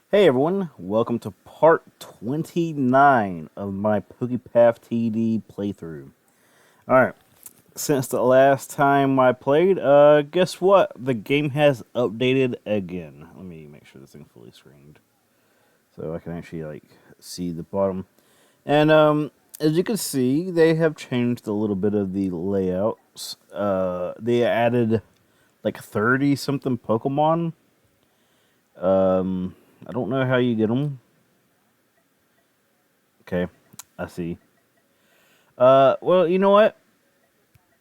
Hey everyone, welcome to part 29 of my PokePath TD playthrough. Alright, since the last time I played, guess what? The game has updated again. Let me make sure this thing's fully screened so I can actually, see the bottom. And, as you can see, they have changed a little bit of the layouts. They added, 30 something Pokemon. I don't know how you get them. Okay, I see. Well, you know what?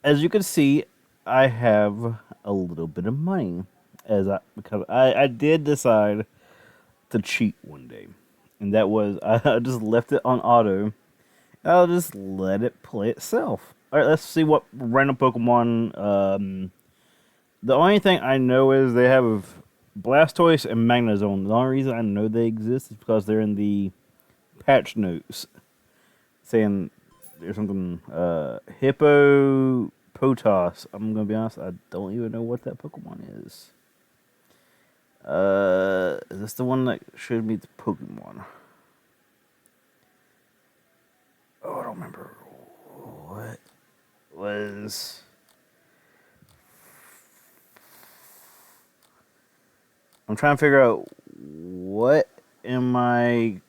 As you can see, I have a little bit of money, because I did decide to cheat one day, and that was I just left it on auto. I'll just let it play itself. All right, let's see what random Pokemon. The only thing I know is they have Blastoise and Magnezone. The only reason I know they exist is because they're in the patch notes saying there's something Hippo Potos. I'm gonna be honest, I don't even know what that Pokemon is. Is this the one that showed me the Pokemon? Oh, I don't remember what was. I'm trying to figure out what am I.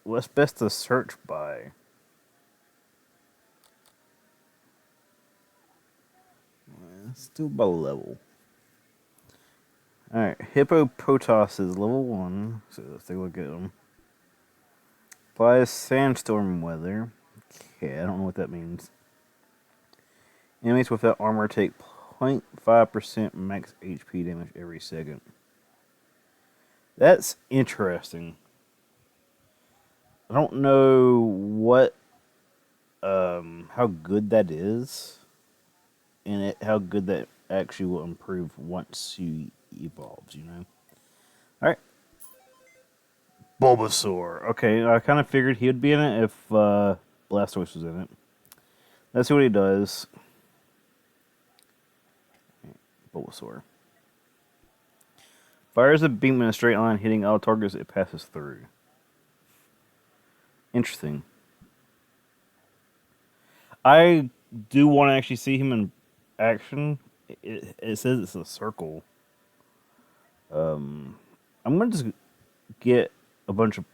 What's best to search by? Let's do by level. Alright, Hippopotas is level 1, so let's take a look at him. Applies sandstorm weather. Okay, I don't know what that means. Enemies without armor take 0.5% max HP damage every second. That's interesting. I don't know how good that is, and how good that actually will improve once you evolves, Alright. Bulbasaur. Okay, I kind of figured he would be in it if Blastoise was in it. Let's see what he does. Bulbasaur. Fires a beam in a straight line, hitting all targets it passes through. Interesting. I do want to actually see him in action. It says it's a circle. I'm going to just get a bunch of...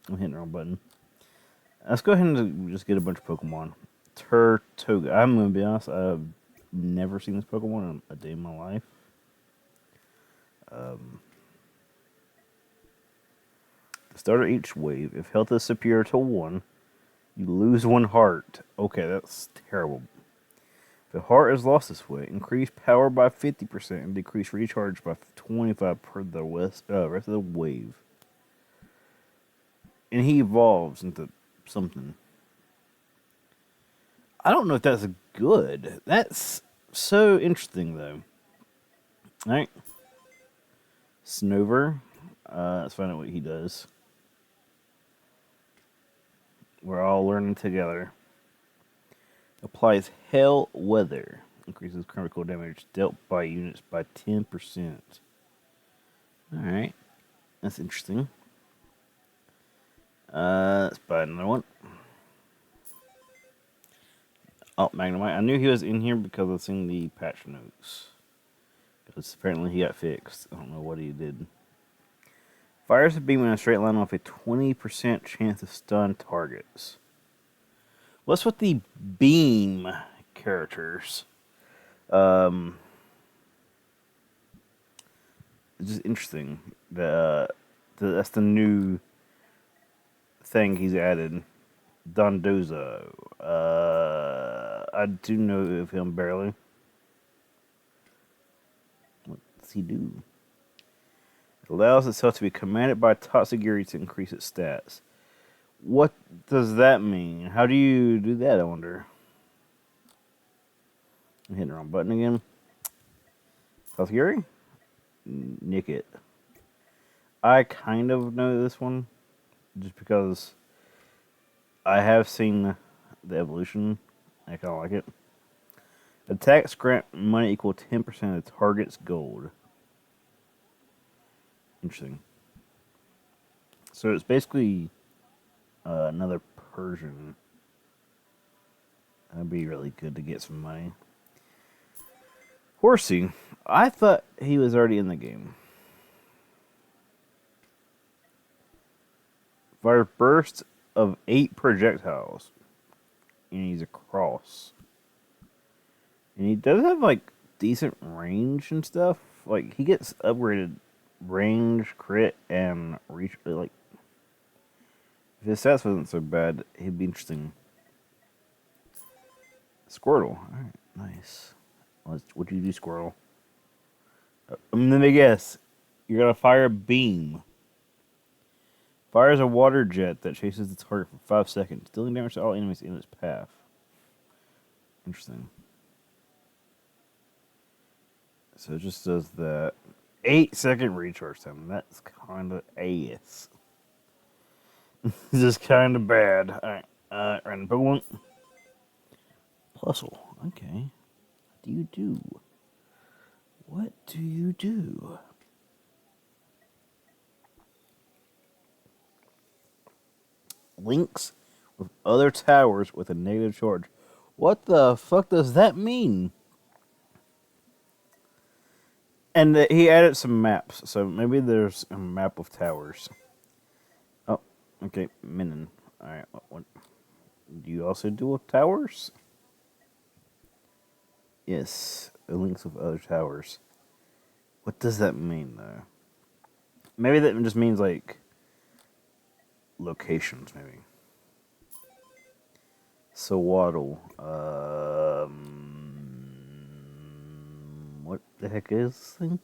I'm hitting the wrong button. Let's go ahead and just get a bunch of Pokemon. Turtoga. I'm going to be honest, I've never seen this Pokemon in a day in my life. The start of each wave, if health is superior to 1, you lose 1 heart. Okay, that's terrible. If a heart is lost this way, increase power by 50% and decrease recharge by 25 per the rest of the wave. And he evolves into something. I don't know if that's good. That's so interesting, though. Alright. Snover. Let's find out what he does. We're all learning together. Applies Hell Weather. Increases critical damage dealt by units by 10%. Alright. That's interesting. Let's buy another one. Oh, Magnemite. I knew he was in here because I've seen the patch notes. Because apparently he got fixed. I don't know what he did. Fires a beam in a straight line with a 20% chance to stun targets. What's with the beam characters? It's just interesting. That's the new thing he's added. Dondozo. I do know of him barely. What does he do? It allows itself to be commanded by Tatsugiri to increase its stats. What does that mean? How do you do that, I wonder? I'm hitting the wrong button again. Tatsugiri? Nick it. I kind of know this one, just because I have seen the evolution. I kind of like it. Attacks grant money equal 10% of the target's gold. Interesting. So it's basically another Persian. That'd be really good to get some money. Horsey. I thought he was already in the game. Fire burst of 8 projectiles. And he's a cross. And he does have like decent range and stuff. Like he gets upgraded range, crit, and reach. Like if his stats wasn't so bad, he'd be interesting. Squirtle. Alright, nice. What do you do, Squirtle? Let me guess. You're gonna fire a beam. Fires a water jet that chases the target for 5 seconds, dealing damage to all enemies in its path. Interesting. So it just does that. 8-second recharge time. That's kind of ass. This is kind of bad. Alright. Random Pokemon. Plusle. Okay. What do you do? What do you do? Links with other towers with a negative charge. What the fuck does that mean? And he added some maps, so maybe there's a map of towers. Oh, okay, Minin. Alright, what do you also do with towers? Yes, it links with other towers. What does that mean, though? Maybe that just means, like, locations, maybe. So, Waddle. What the heck is this thing?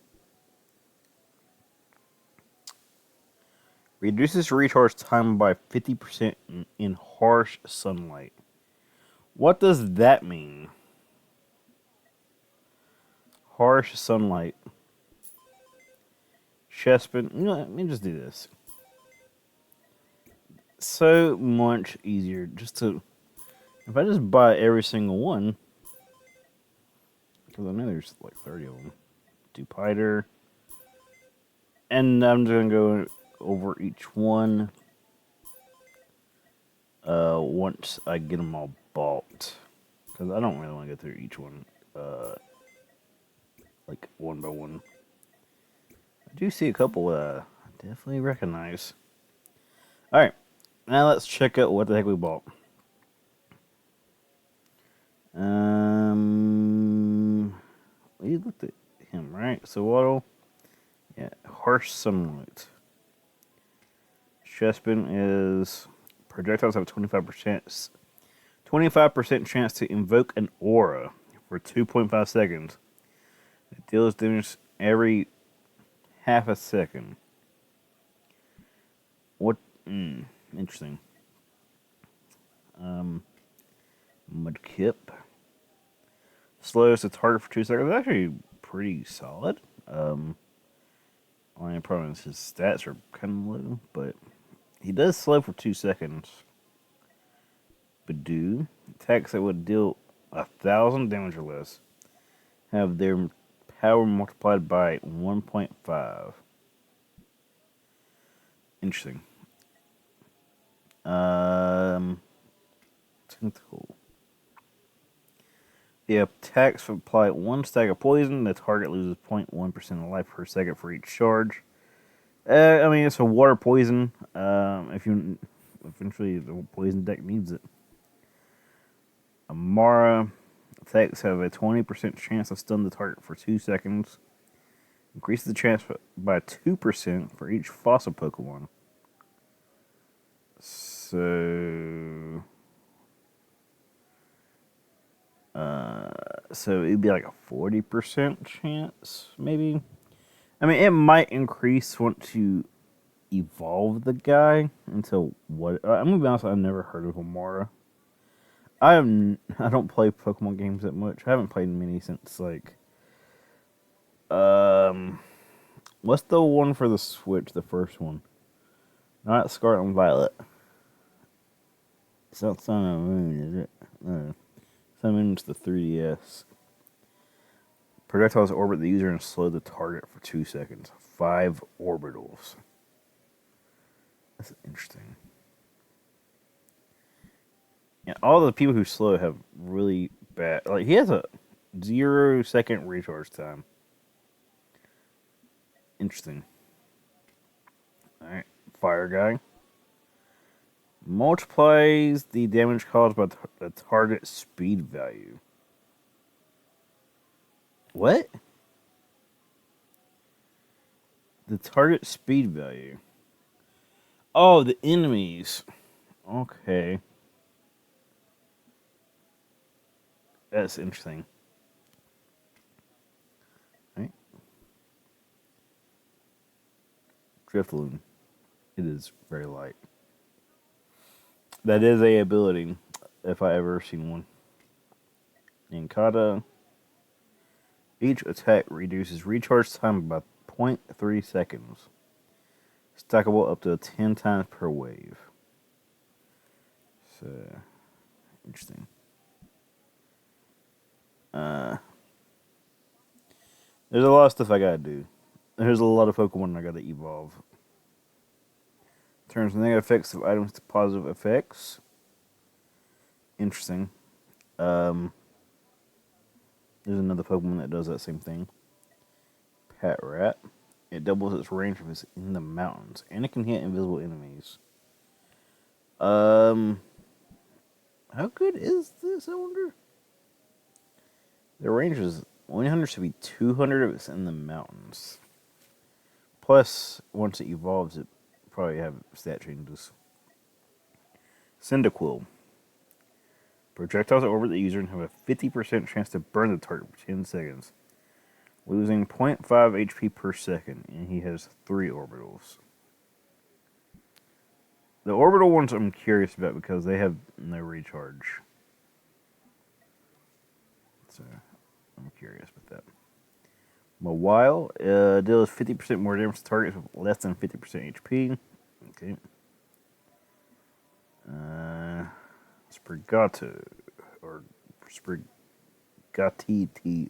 Reduces recharge time by 50% in harsh sunlight. What does that mean? Harsh sunlight. Chespin. You know, let me just do this. So much easier just to. If I just buy every single one. Because I know there's like 30 of them. Dupiter. And I'm just going to go over each one. Once I get them all bought. Because I don't really want to go through each one. Like one by one. I do see a couple I definitely recognize. Alright. Now let's check out what the heck we bought. We looked at him, right? So what'll... Yeah, harsh sunlight. Chespin is... Projectiles have a 25% chance to invoke an aura for 2.5 seconds. It deals damage every half a second. What? Interesting. Mudkip. Slows the target for 2 seconds. That's actually pretty solid. Only problem is his stats are kind of low, but he does slow for 2 seconds. Badoo. Attacks that would deal 1,000 damage or less have their power multiplied by 1.5. Interesting. Tentacle. The attacks apply 1 stack of poison. The target loses 0.1% of life per second for each charge. I mean, it's a water poison. If you eventually the poison deck needs it. Amara attacks have a 20% chance to stun the target for 2 seconds. Increases the chance by 2% for each fossil Pokemon. So it'd be like a 40% chance, maybe. I mean, it might increase once you evolve the guy into what. I'm gonna be honest, I've never heard of Amara. I don't play Pokemon games that much. I haven't played many since like. What's the one for the Switch? The first one, not Scarlet and Violet. It's not Sun and Moon, is it? No. Sun and Moon's the 3DS. Projectiles orbit the user and slow the target for 2 seconds. 5 orbitals. That's interesting. Yeah, all the people who slow have really bad. Like he has a 0 second recharge time. Interesting. All right, fire guy multiplies the damage caused by the target speed value. What? The target speed value. Oh, the enemies. Okay, that's interesting. All right, Drifloon. It is very light. That is a ability, if I ever seen one. Inkata. Each attack reduces recharge time by 0.3 seconds. Stackable up to 10 times per wave. So, interesting. Uh, there's a lot of stuff I gotta do. There's a lot of Pokemon I gotta evolve. Turns negative effects of items to positive effects. Interesting. Um, there's another Pokemon that does that same thing. Pat Rat. It doubles its range if it's in the mountains, and it can hit invisible enemies. Um, how good is this? I wonder. The range is 100 should be 200 if it's in the mountains. Plus, once it evolves, it probably have stat changes. Cyndaquil. Projectiles that orbit the user and have a 50% chance to burn the target for 10 seconds, losing 0.5 HP per second, and he has 3 orbitals. The orbital ones I'm curious about because they have no recharge. So, I'm curious about that. Mawile deals 50% more damage to targets with less than 50% HP. Okay. Sprigato. Or Sprigatito.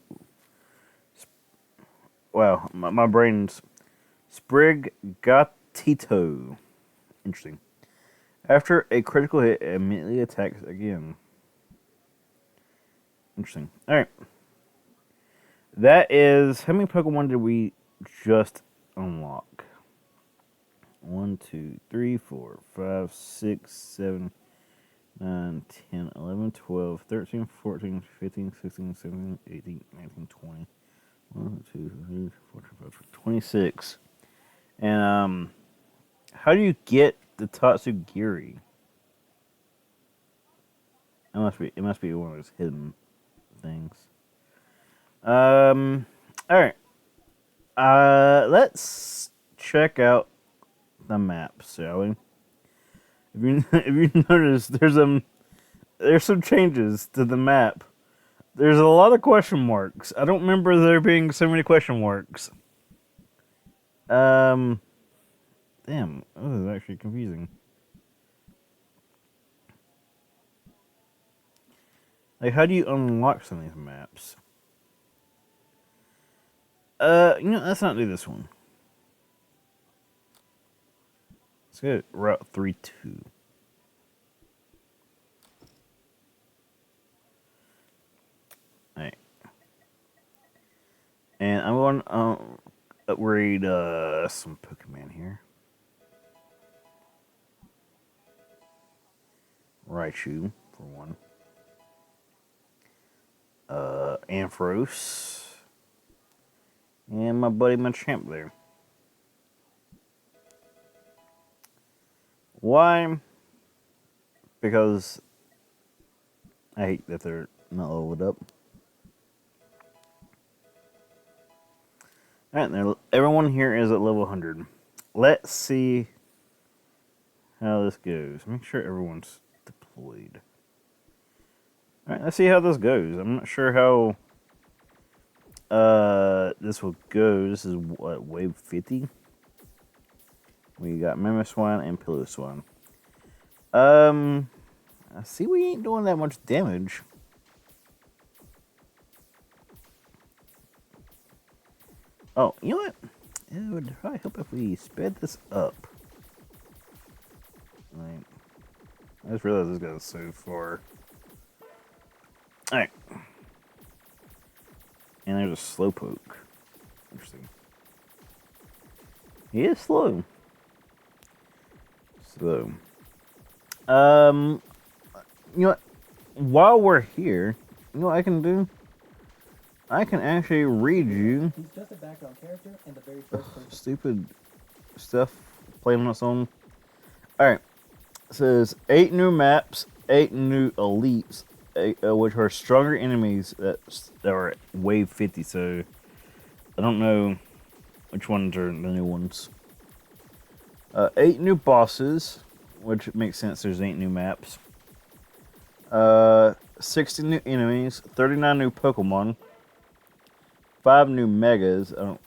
Wow, my brain's Sprigatito. Interesting. After a critical hit, it immediately attacks again. Interesting. Alright. That is. How many Pokemon did we just unlock? 1, 2, 3, 4, 5, 6, 7, 9, 10, 11, 12, 13, 14, 15, 16, 17, 18, 19, 20. 1, 2, 3, 4, 5, 26. And, how do you get the Tatsugiri? It must be one of those hidden things. Alright. Let's check out the map, shall we? If you notice, there's some changes to the map. There's a lot of question marks. I don't remember there being so many question marks. Damn, this is actually confusing. Like, how do you unlock some of these maps? Let's not do this one. Let's go Route 32. Alright. And I'm going to upgrade some Pokemon here. Raichu, for one. Ampharos. And my buddy Machamp there. Why? Because I hate that they're not leveled up. Alright, everyone here is at level 100. Let's see how this goes. Make sure everyone's deployed. Alright, let's see how this goes. I'm not sure how this will go. This is what, wave 50? We got Mamoswine and Piloswine. I see we ain't doing that much damage. Oh, you know what? It would probably help if we sped this up. I just realized this goes so far. Alright. And there's a slowpoke. Interesting. He is slow. So, you know what? While we're here, you know what I can do? I can actually read you. He's just a background character and the very first person. Stupid stuff playing on its own. Alright. It says 8 new maps, 8 new elites, which are stronger enemies that are at wave 50. So, I don't know which ones are the new ones. 8 new bosses, which makes sense. There's 8 new maps. 60 new enemies, 39 new Pokemon, 5 new megas. I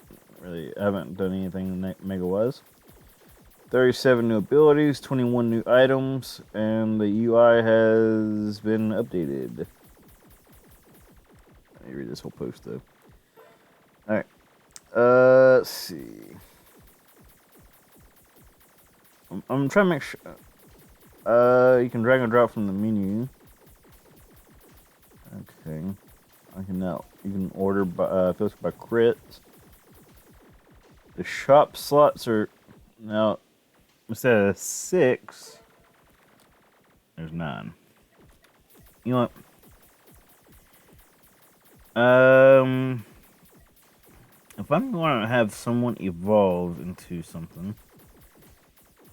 haven't done anything mega was. 37 new abilities, 21 new items, and the UI has been updated. Let me read this whole post though. Alright. Let's see. I'm trying to make sure. You can drag and drop from the menu. Okay. I can now. You can order by filter by crits. The shop slots are now instead of 6. There's 9. You know what? If I'm going to have someone evolve into something,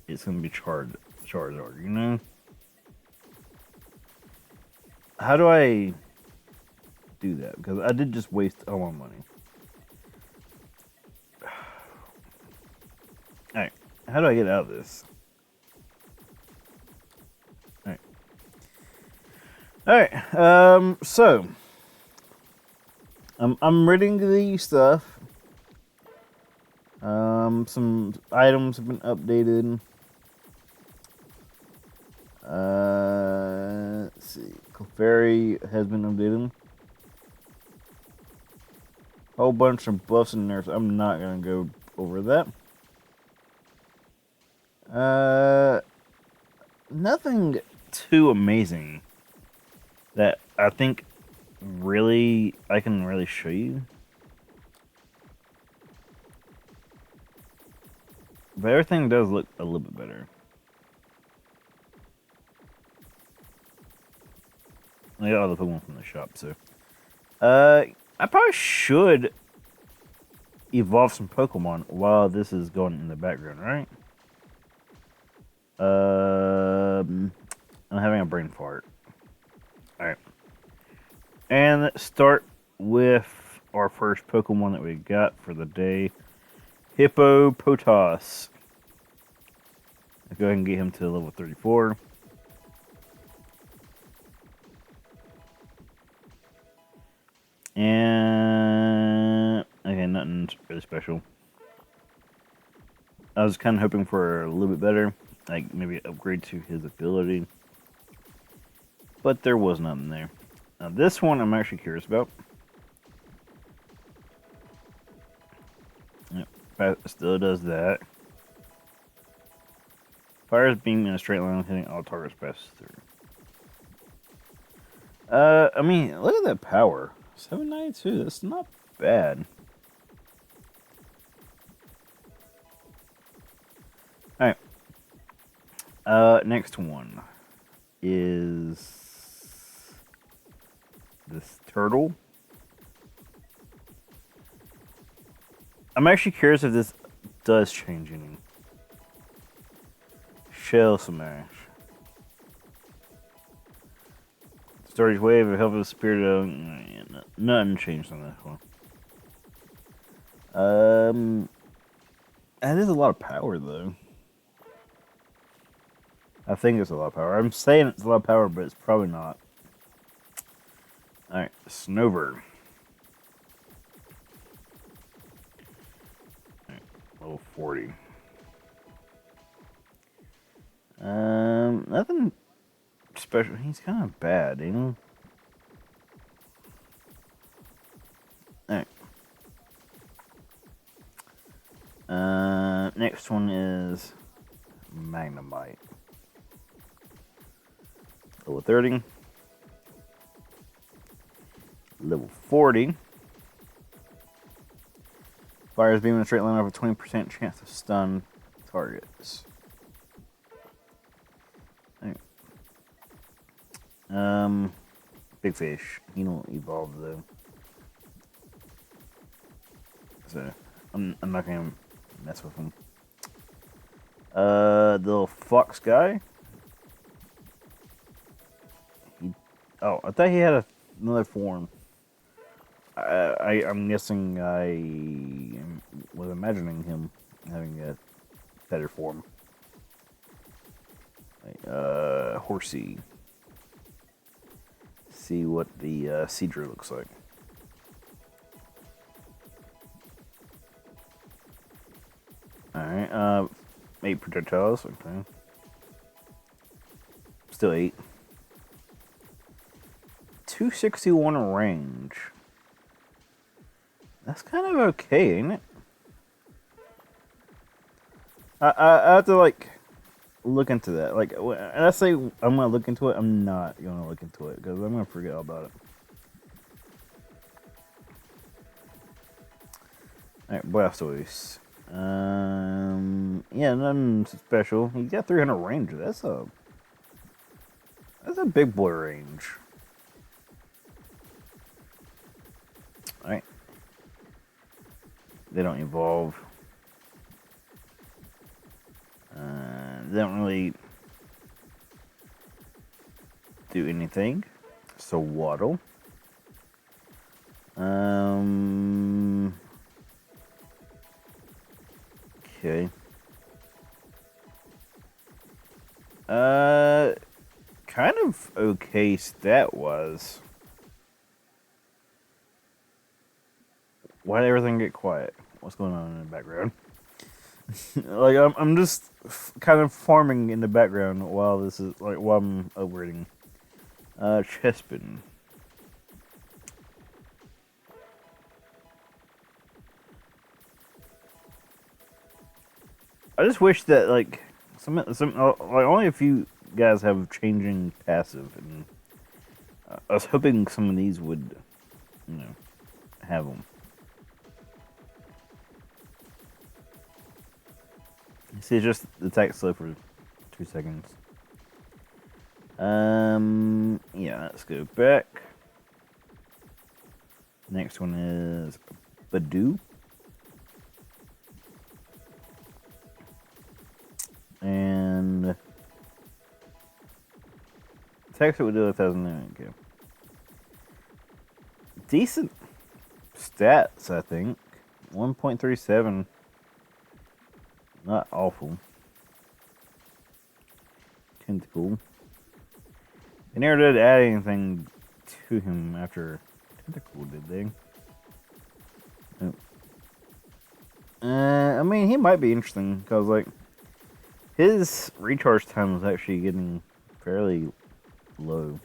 it's going to be Charizard, you know? How do I do that? Because I did just waste all my money. Alright, how do I get out of this? Alright, so I'm reading the stuff. Some items have been updated. Let's see. Clefairy has been updated. Whole bunch of buffs in there, so I'm not gonna go over that. Nothing too amazing that I think really I can really show you. But everything does look a little bit better. I got all the Pokemon from the shop, so. I probably should evolve some Pokemon while this is going in the background, right? I'm having a brain fart. Alright. And let's start with our first Pokemon that we got for the day. Hippopotas. Let's go ahead and get him to level 34. And okay, nothing really special. I was kind of hoping for a little bit better, like maybe upgrade to his ability, but there was nothing there. Now this one I'm actually curious about. Yep, still does that. Fires beam in a straight line, hitting all targets pass through. I mean, look at that power. 792, that's not bad. Alright. Next one is this turtle. I'm actually curious if this does change any. Shell Smash. Storage Wave, a helpful spirit of... Nothing changed on this one. That is a lot of power, though. I think it's a lot of power. I'm saying it's a lot of power, but it's probably not. Alright, Snover. Alright, level 40. Nothing special. He's kind of bad, ain't he? Alright. Next one is Magnemite. Level 30. Level 40. Fires beam in a straight line over 20% chance to stun targets. Right. Big fish. He don't evolve though. So I'm not gonna mess with him. The little fox guy. I thought he had another form. I'm guessing I was imagining him having a better form. Horsey. See what the Seadra looks like. Alright, 8 projectiles, okay. Still 8. 261 range. That's kind of okay, ain't it? I have to, like, look into that. Like, when I say I'm gonna look into it, I'm not gonna look into it, because I'm gonna forget all about it. Alright, Blastoise. Yeah, nothing special. He's got 300 range. That's a big boy range. Alright. They don't evolve. They don't really do anything. So Waddle. Okay. Kind of okay stat-wise. Why did everything get quiet? What's going on in the background? Like I'm just kind of farming in the background while this is while I'm upgrading. Chespin. I just wish that like only a few guys have changing passive, and I was hoping some of these would, have them. See, it's just attack slow for 2 seconds. Yeah, let's go back. Next one is Badoo. And attack would do 1,000. Okay. Decent stats, I think. 1.37. Not awful. Tentacle. They never did add anything to him after Tentacle, did they? Nope. I mean, he might be interesting, because, like, his recharge time is actually getting fairly low.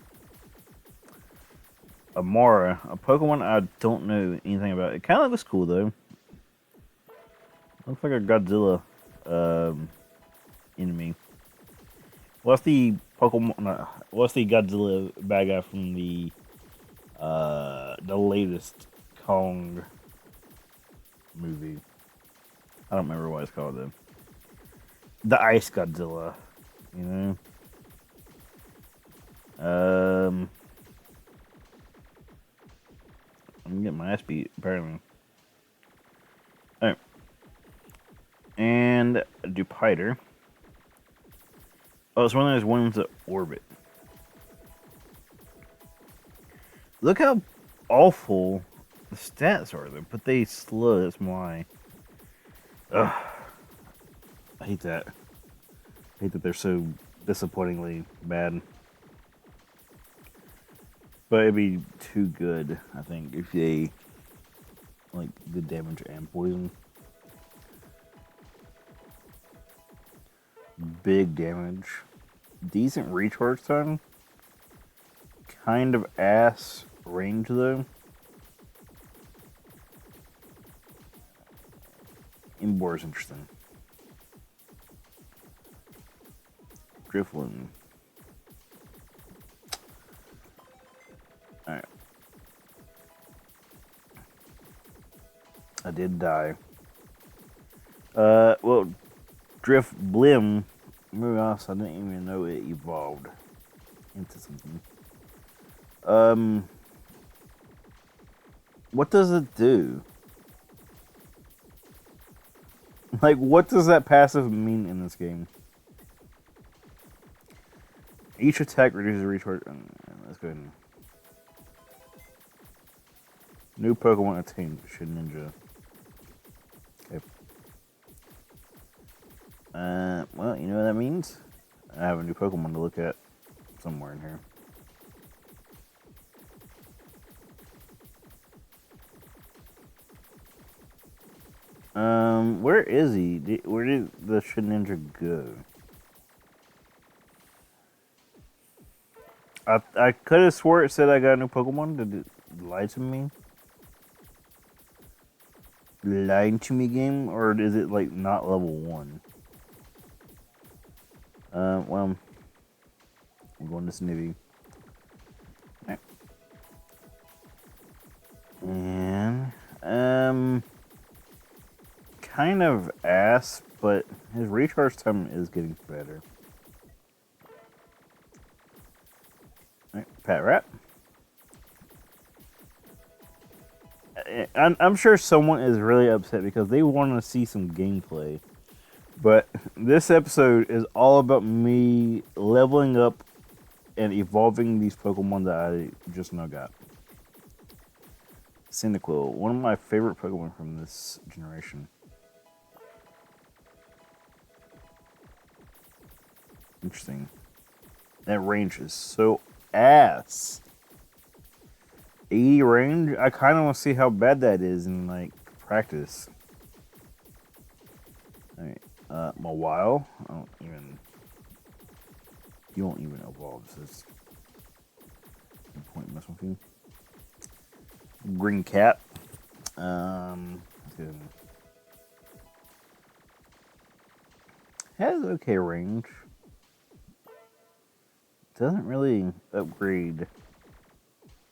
Amara, a Pokemon I don't know anything about. It kind of looks cool, though. Looks like a Godzilla enemy. What's the Pokemon? What's the Godzilla bad guy from the latest Kong movie? I don't remember what it's called though. The Ice Godzilla, you know. I'm getting my ass beat apparently. All right. And Dupiter. Oh, it's one of those ones that orbit. Look how awful the stats are, though. But they slow, that's why. Ugh. I hate that. I hate that they're so disappointingly bad. But it'd be too good, I think, if they, like, did damage and poison. Big damage. Decent recharge time. Kind of ass range though. Emboar is interesting. Drifloon. did die. Well, Drift Blim. Moving on, so I didn't even know it evolved into something. What does it do? Like, what does that passive mean in this game? Each attack reduces recharge. Let's go ahead and... New Pokemon attained. Ninja. Okay. Well, you know what that means? I have a new Pokemon to look at somewhere in here. Where is he? Where did the Ninja go? I could have swore it said I got a new Pokemon. Did it lie to me? Lying to me, game? Or is it like not level 1? Well, I'm going to Snivy. Right. And, kind of ass, but his recharge time is getting better. Right, Pat Rat. I'm sure someone is really upset because they want to see some gameplay. But this episode is all about me leveling up and evolving these Pokemon that I just now got. Cyndaquil, one of my favorite Pokemon from this generation. Interesting. That range is so ass. 80 range? I kind of want to see how bad that is in, like, practice. Alright, Mawile. You won't even evolve, so it's no point messing with you. Green Cat. Let's go. Has okay range. Doesn't really upgrade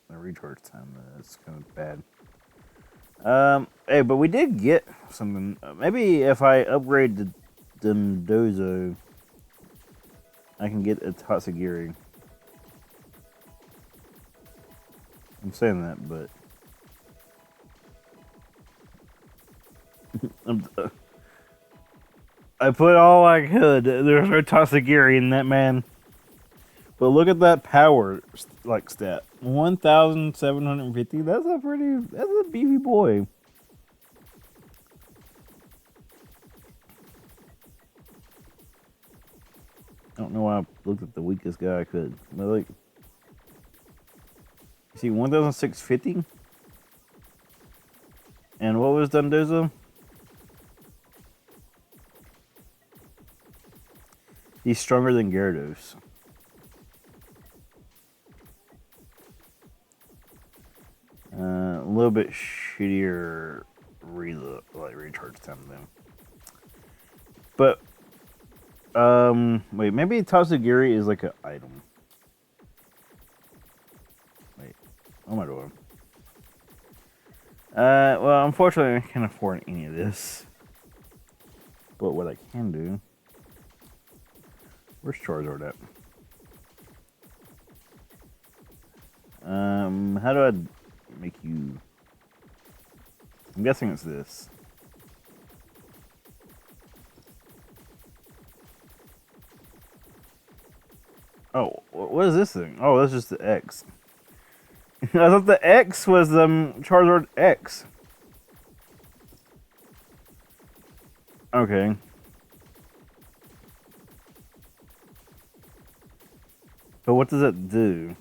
the recharge time. That's kind of bad. Hey, but we did get something. Maybe if I upgrade the Dondozo, I can get a Tatsugiri. I'm saying that, but I put all I could. There's no Tatsugiri in that man. But look at that power, like, stat. 1,750. That's a beefy boy. I don't know why I looked at the weakest guy I could. But, like, you see, 1,650? And what was Dondozo? He's stronger than Gyarados. A little bit shittier recharge time though. But wait, maybe Tatsugiri is like an item. Wait, oh my god. Well, unfortunately, I can't afford any of this. But what I can do, where's Charizard at? How do I make you? I'm guessing it's this. Oh, what is this thing? Oh, that's just the X. I thought the X was Charizard X. Okay. But what does it do?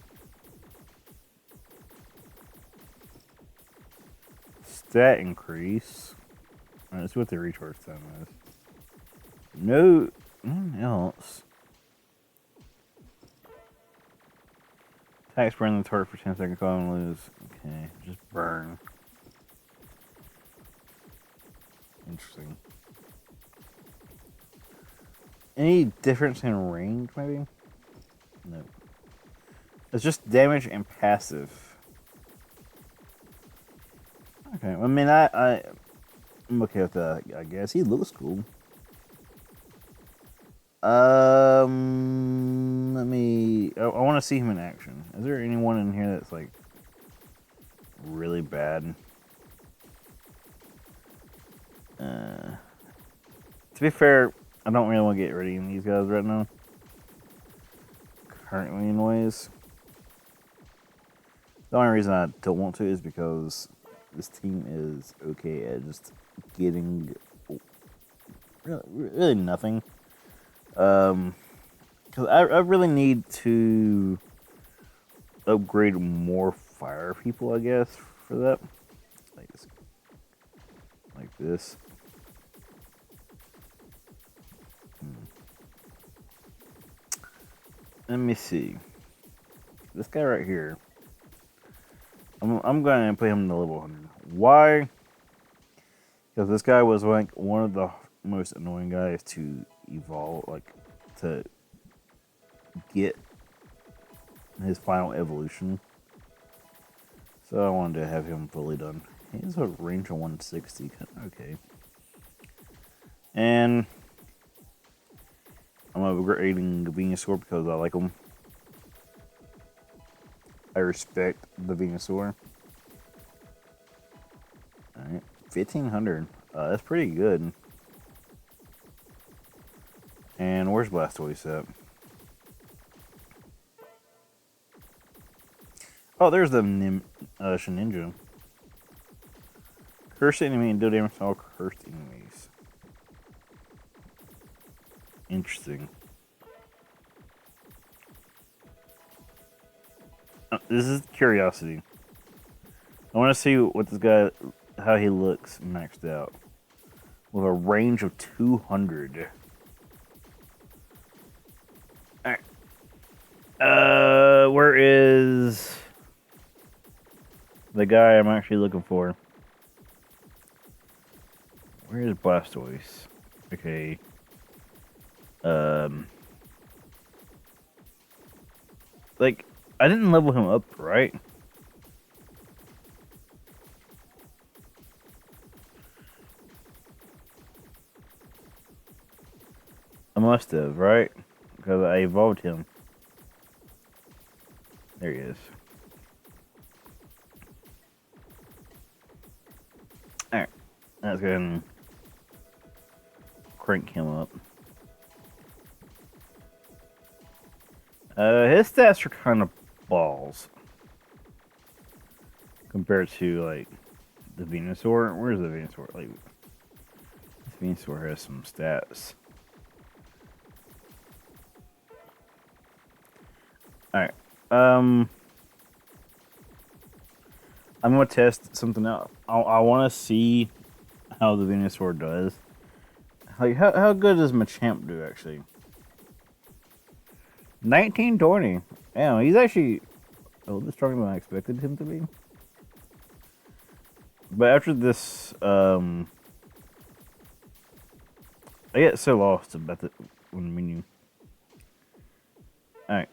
Stat increase. Alright, let's see what the recharge time is. No, nothing else. Attack burn the target for 10 seconds, call and lose. Okay, just burn. Interesting. Any difference in range, maybe? No. It's just damage and passive. Okay, I mean, I'm okay with that. I guess he looks cool. Let me. I want to see him in action. Is there anyone in here that's like really bad? To be fair, I don't really want to get rid of these guys right now. Currently, anyways. The only reason I don't want to is because this team is okay at just getting really nothing. Because I really need to upgrade more fire people, I guess, for that. Like this. Let me see. This guy right here. I'm going to put him to level 100. Why? Because this guy was like one of the most annoying guys to evolve, like to get his final evolution. So I wanted to have him fully done. He has a range of 160. Okay. And I'm upgrading the Venusaur because I like him. I respect the Venusaur. Alright. 1500. That's pretty good. And where's Blastoise at? Oh, there's the Shinindo. Cursed enemy and deal damage to all cursed enemies. Interesting. This is curiosity. I want to see what this guy, how he looks maxed out. With a range of 200. Alright. Where is the guy I'm actually looking for? Where is Blastoise? Okay. Like, I didn't level him up, right? I must have, right? Because I evolved him. There he is. Alright. Let's go ahead and crank him up. His stats are kind of balls. Compared to, like, the Venusaur. Where's the Venusaur? Like, this Venusaur has some stats. Alright. I'm gonna test something out. I want to see how the Venusaur does. Like, how good does Machamp do, actually? 1920. Damn, he's actually a little bit stronger than I expected him to be. But after this, I get so lost about the menu. Alright.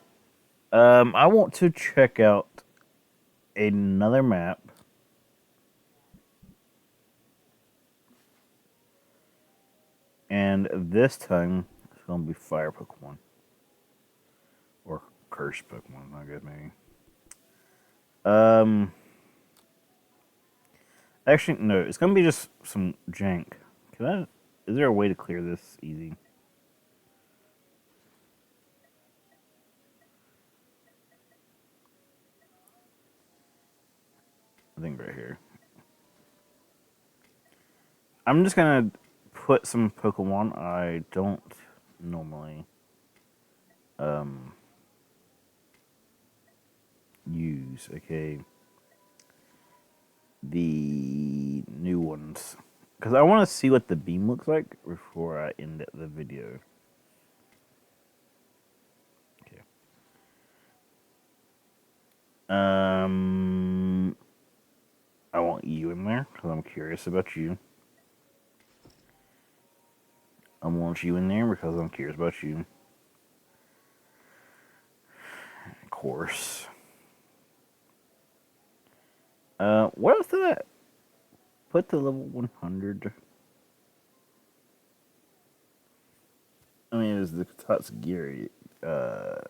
I want to check out another map. And this time, it's going to be Fire Pokemon. Or Curse Pokemon, I guess, maybe. Actually, no, it's going to be just some jank. Is there a way to clear this easy? I think right here. I'm just going to put some Pokemon I don't normally use. Okay. The new ones. Because I want to see what the beam looks like before I end the video. Okay. I want you in there because I'm curious about you. I want you in there because I'm curious about you. Of course. What else did I put to level 100? I mean, it was the Tatsugiri, uh,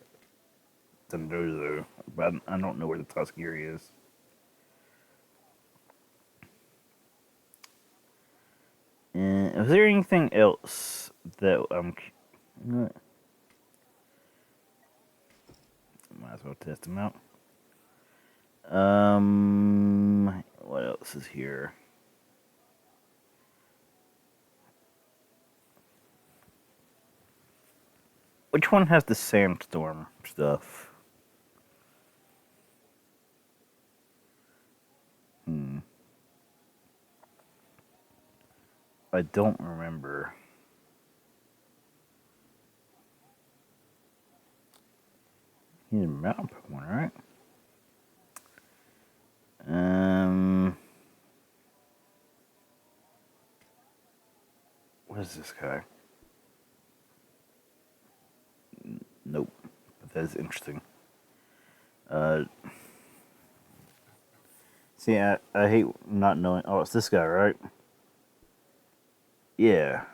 Tendozo, but I don't know where the Tatsugiri is. And is there anything else that you know what? Might as well test them out. What else is here? Which one has the sandstorm stuff? Hmm. I don't remember. He's a mountain Pokemon, right? Um, what is this guy? Nope. But that is interesting. Uh, see, I hate not knowing. Oh, it's this guy, right? Yeah.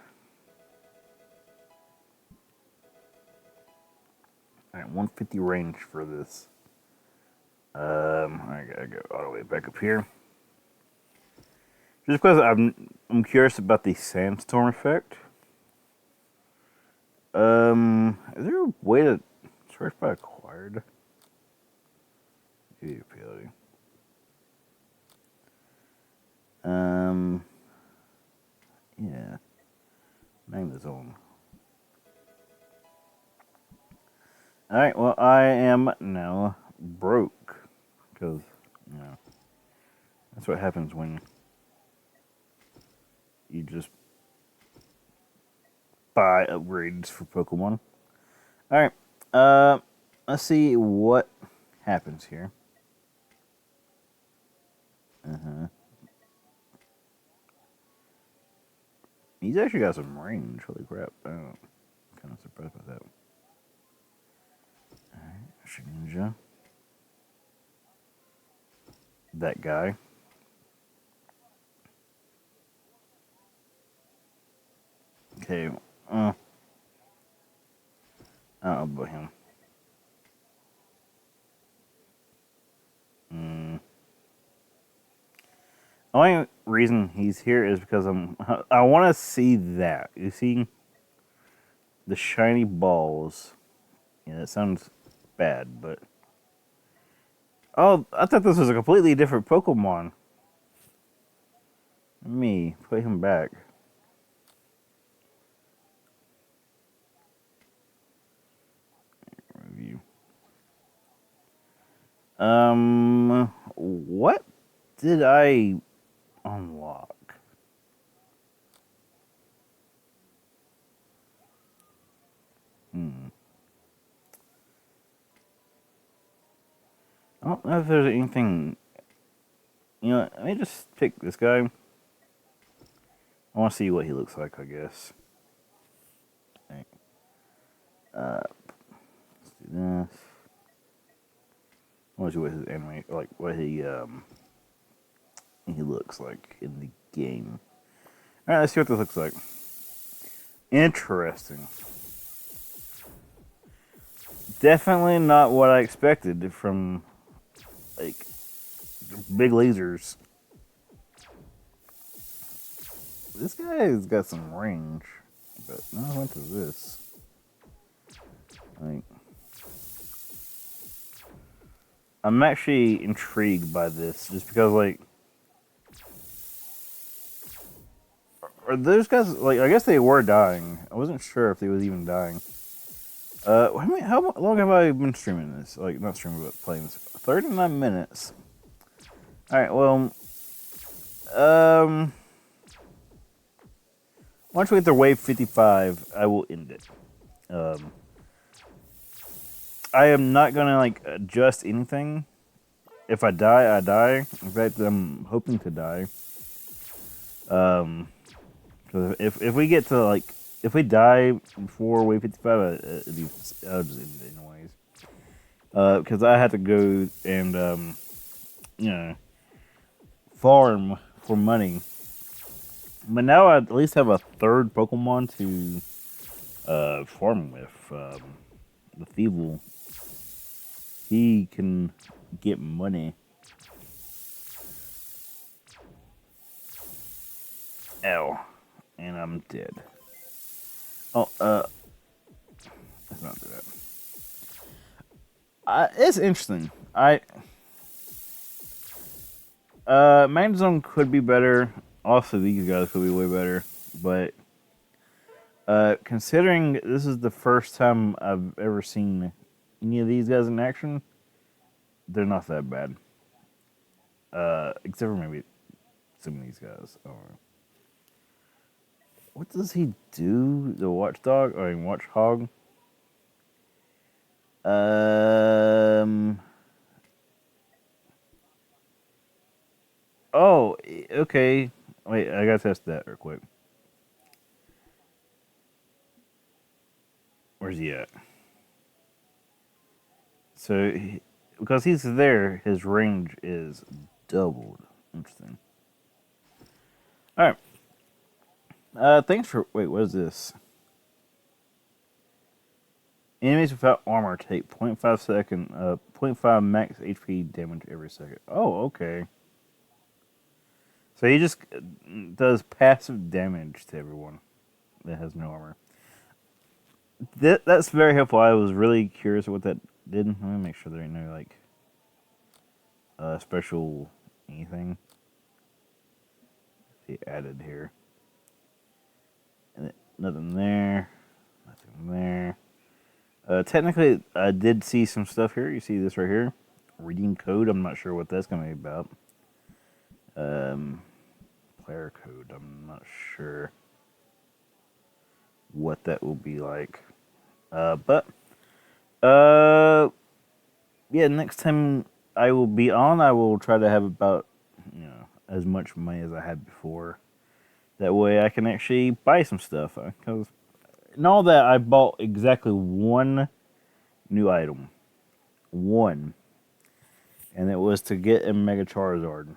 Alright, 150 range for this. I gotta go all the way back up here. Just because I'm curious about the sandstorm effect. Is there a way to search by acquired? Ability. Um, yeah. Name the zone. Alright, well, I am now broke. Because, you know, that's what happens when you just buy upgrades for Pokemon. Alright, let's see what happens here. Uh-huh. He's actually got some range. Holy crap. I'm kind of surprised by that. Alright, Shinichi. That guy. Okay, I don't know about him. Mm. The only reason he's here is because I want to see that. You see the shiny balls. Yeah, that sounds bad, but oh, I thought this was a completely different Pokemon. Let me put him back. Review. What did I unlock? Hmm. I don't know if there's anything. You know, let me just pick this guy. I want to see what he looks like, I guess. Okay. Let's do this. I want to see what his anime, like what he looks like in the game. All right, let's see what this looks like. Interesting. Definitely not what I expected from like big lasers. This guy's got some range, but now I went to this. Like, I'm actually intrigued by this just because, like, are those guys like? I guess they were dying. I wasn't sure if they was even dying. How long have I been streaming this? Like, not streaming, but playing this. 39 minutes. All right. Well, once we get to wave 55, I will end it. Um, I am not gonna like adjust anything. If I die, I die. In fact, I'm hoping to die. Because if we get to like if we die before wave 55, I'll just end it anyways. Because I had to go and you know farm for money. But now I at least have a third Pokemon to farm with evil, he can get money. Ow, and I'm dead. Oh, let's not do that. It's interesting. Main Zone could be better. Also, these guys could be way better. But considering this is the first time I've ever seen any of these guys in action, they're not that bad. Except for maybe some of these guys. I don't know. What does he do? The Watchdog? I mean, Watchhog? Um. Oh, okay. Wait, I gotta test that real quick. Where's he at? So, because he's there, his range is doubled. Interesting. All right. Thanks for. Wait, what is this? Enemies without armor take 0.5 max HP damage every second. Oh, okay. So he just does passive damage to everyone that has no armor. That's very helpful. I was really curious what that did. Let me make sure there ain't no like special anything he added here. And nothing there. Nothing there. Technically, I did see some stuff here. You see this right here? Reading code. I'm not sure what that's going to be about. Player code. I'm not sure what that will be like. But yeah, next time I will be on, I will try to have about as much money as I had before. That way, I can actually buy some stuff. Because in all that, I bought exactly one new item, one, and it was to get a Mega Charizard.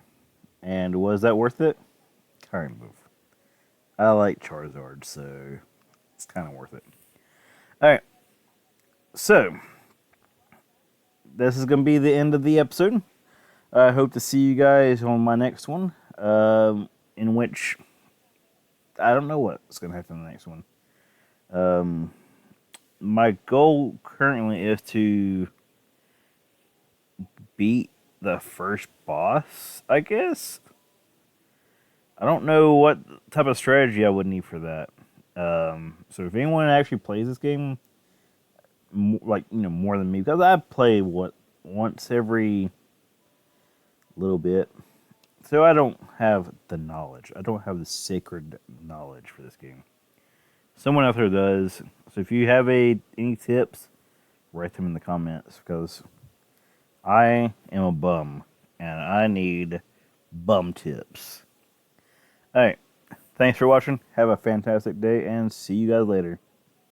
And was that worth it? Kind of. I like Charizard, so it's kind of worth it. All right, so this is going to be the end of the episode. I hope to see you guys on my next one, in which I don't know what's going to happen in the next one. My goal currently is to beat the first boss, I guess. I don't know what type of strategy I would need for that. So if anyone actually plays this game, more than me, because I play once every little bit, so I don't have the knowledge. I don't have the sacred knowledge for this game. Someone out there does. So if you have any tips, write them in the comments, because I am a bum and I need bum tips. All right. Thanks for watching. Have a fantastic day and see you guys later.